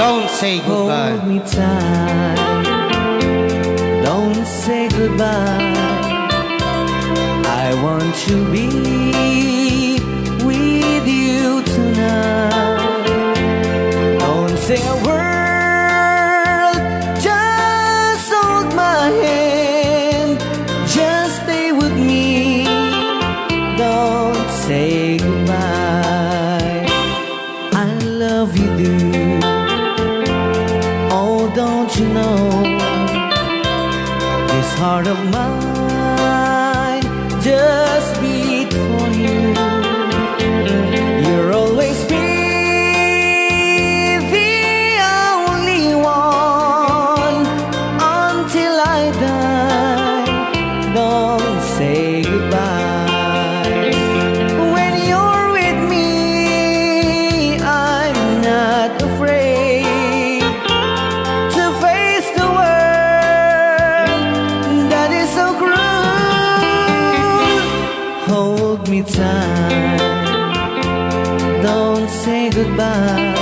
Don't say goodbye. Hold me tight. Don't say goodbye. I want to be with you tonight. Don't say a word. Just hold my hand. Just stay with me. Don't say goodbye. I love you, dude. Oh, don't you know, this heart of mine just beat for you. You'll always be the only one until I die. Don't say goodbye. When you're with me, I'm not afraid to face the world that is so cruel. Hold me tight. Don't say goodbye.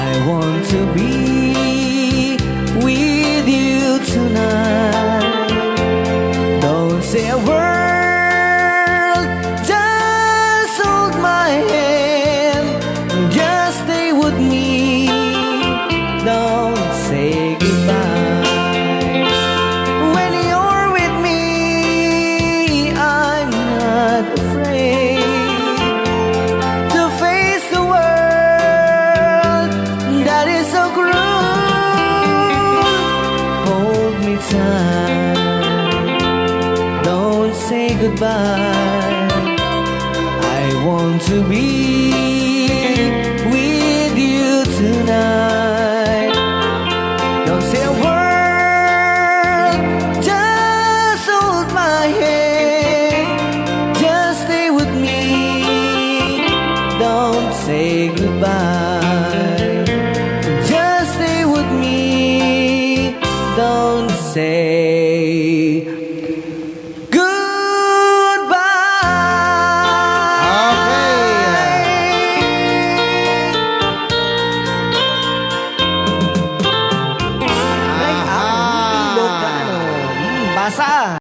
I want to be with you tonight. Don't say a word. Just hold my hand. Just stay with me. Don't say goodbye. When you're with me, I'm not afraid to face the world that is so cruel. Hold me tight. Don't say goodbye. I want to be